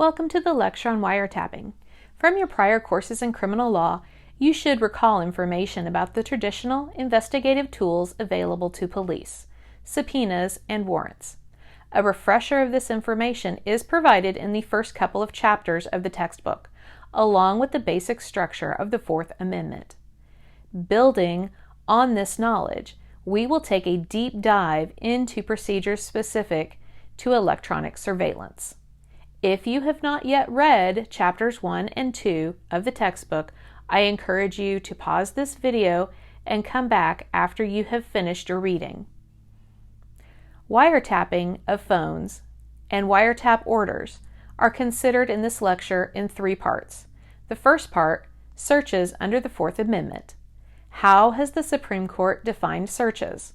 Welcome to the lecture on wiretapping. From your prior courses in criminal law, you should recall information about the traditional investigative tools available to police, subpoenas, and warrants. A refresher of this information is provided in the first couple of chapters of the textbook, along with the basic structure of the Fourth Amendment. Building on this knowledge, we will take a deep dive into procedures specific to electronic surveillance. If you have not yet read chapters 1 and 2 of the textbook, I encourage you to pause this video and come back after you have finished your reading. Wiretapping of phones and wiretap orders are considered in this lecture in three parts. The first part, searches under the Fourth Amendment. How has the Supreme Court defined searches?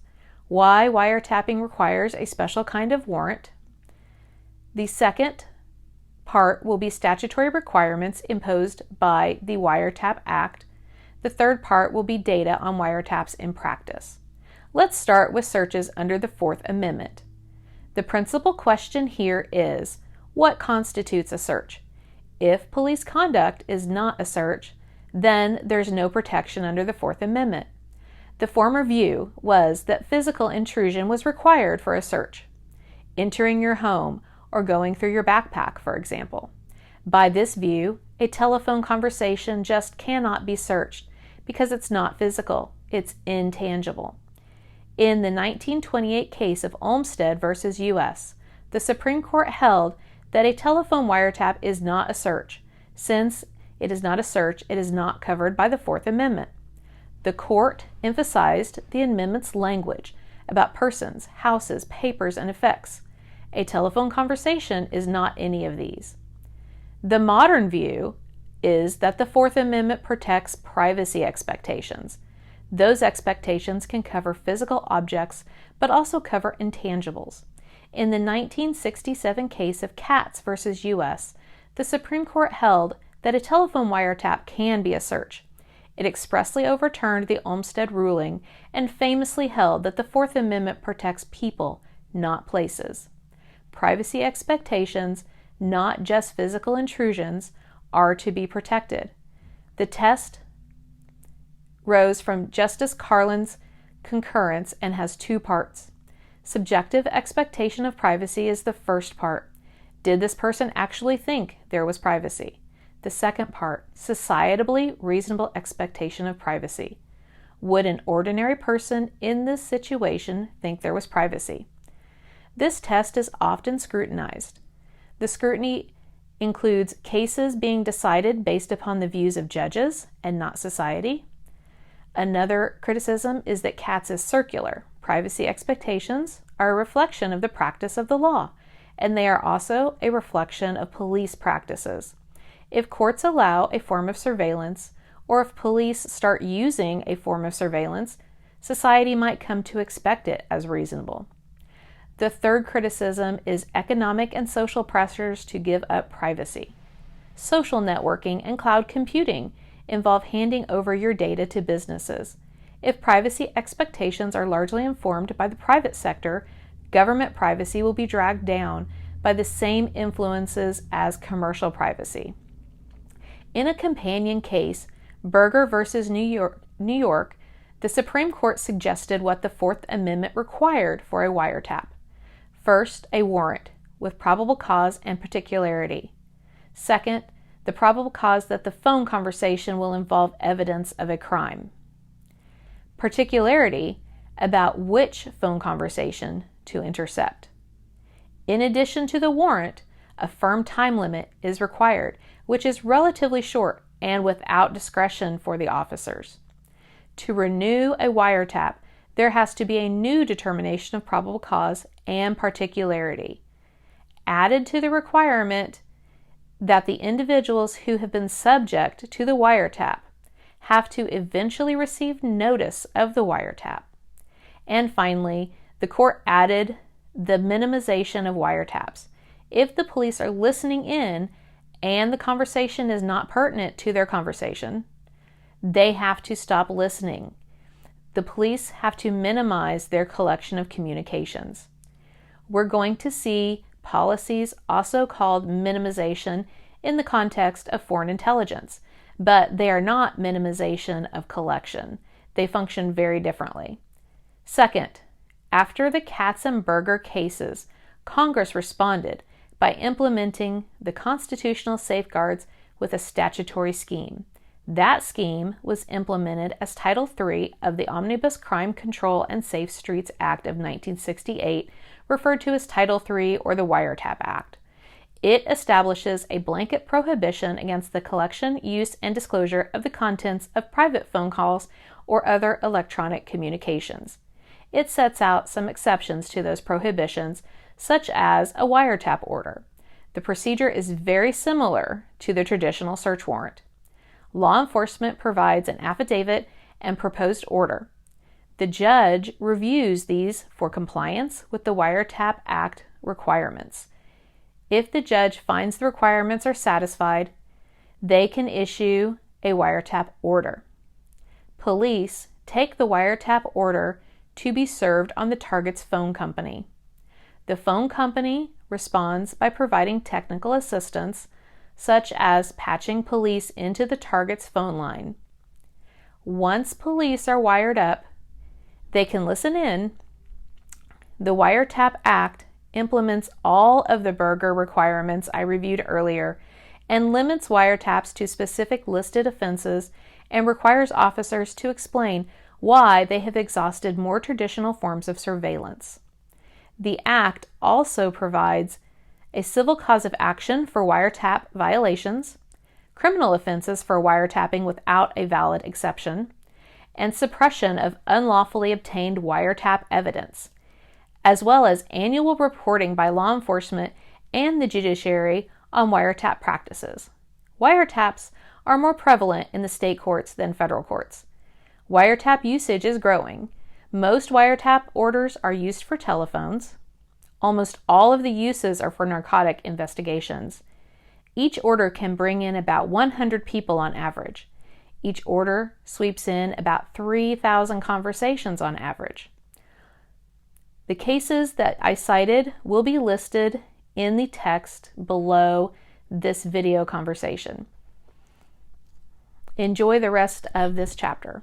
Why wiretapping requires a special kind of warrant? The second part will be statutory requirements imposed by the Wiretap Act. The third part will be data on wiretaps in practice. Let's start with searches under the Fourth Amendment. The principal question here is, what constitutes a search? If police conduct is not a search, then there's no protection under the Fourth Amendment. The former view was that physical intrusion was required for a search, entering your home or going through your backpack, for example. By this view, a telephone conversation just cannot be searched because it's not physical, it's intangible. In the 1928 case of Olmstead v. U.S., the Supreme Court held that a telephone wiretap is not a search. Since it is not a search, it is not covered by the Fourth Amendment. The court emphasized the amendment's language about persons, houses, papers, and effects. A telephone conversation is not any of these. The modern view is that the Fourth Amendment protects privacy expectations. Those expectations can cover physical objects, but also cover intangibles. In the 1967 case of Katz v. U.S., the Supreme Court held that a telephone wiretap can be a search. It expressly overturned the Olmstead ruling and famously held that the Fourth Amendment protects people, not places. Privacy expectations, not just physical intrusions, are to be protected. The test rose from Justice Carlin's concurrence and has two parts. Subjective expectation of privacy is the first part. Did this person actually think there was privacy? The second part, societably reasonable expectation of privacy. Would an ordinary person in this situation think there was privacy? This test is often scrutinized. The scrutiny includes cases being decided based upon the views of judges and not society. Another criticism is that Katz is circular. Privacy expectations are a reflection of the practice of the law, and they are also a reflection of police practices. If courts allow a form of surveillance, or if police start using a form of surveillance, society might come to expect it as reasonable. The third criticism is economic and social pressures to give up privacy. Social networking and cloud computing involve handing over your data to businesses. If privacy expectations are largely informed by the private sector, government privacy will be dragged down by the same influences as commercial privacy. In a companion case, Berger v. New York, the Supreme Court suggested what the Fourth Amendment required for a wiretap. First, a warrant with probable cause and particularity. Second, the probable cause that the phone conversation will involve evidence of a crime. Particularity about which phone conversation to intercept. In addition to the warrant, a firm time limit is required, which is relatively short and without discretion for the officers. To renew a wiretap, there has to be a new determination of probable cause and particularity, added to the requirement that the individuals who have been subject to the wiretap have to eventually receive notice of the wiretap. And finally, the court added the minimization of wiretaps. If the police are listening in and the conversation is not pertinent to their conversation, they have to stop listening. The police have to minimize their collection of communications. We're going to see policies also called minimization in the context of foreign intelligence, but they are not minimization of collection. They function very differently. Second, after the Katzenberger cases, Congress responded by implementing the constitutional safeguards with a statutory scheme. That scheme was implemented as Title III of the Omnibus Crime Control and Safe Streets Act of 1968, referred to as Title III or the Wiretap Act. It establishes a blanket prohibition against the collection, use, and disclosure of the contents of private phone calls or other electronic communications. It sets out some exceptions to those prohibitions, such as a wiretap order. The procedure is very similar to the traditional search warrant. Law enforcement provides an affidavit and proposed order. The judge reviews these for compliance with the Wiretap Act requirements. If the judge finds the requirements are satisfied, they can issue a wiretap order. Police take the wiretap order to be served on the target's phone company. The phone company responds by providing technical assistance, such as patching police into the target's phone line. Once police are wired up, they can listen in. The Wiretap Act implements all of the Berger requirements I reviewed earlier and limits wiretaps to specific listed offenses and requires officers to explain why they have exhausted more traditional forms of surveillance. The Act also provides a civil cause of action for wiretap violations, criminal offenses for wiretapping without a valid exception, and suppression of unlawfully obtained wiretap evidence, as well as annual reporting by law enforcement and the judiciary on wiretap practices. Wiretaps are more prevalent in the state courts than federal courts. Wiretap usage is growing. Most wiretap orders are used for telephones. Almost all of the uses are for narcotic investigations. Each order can bring in about 100 people on average. Each order sweeps in about 3,000 conversations on average. The cases that I cited will be listed in the text below this video conversation. Enjoy the rest of this chapter.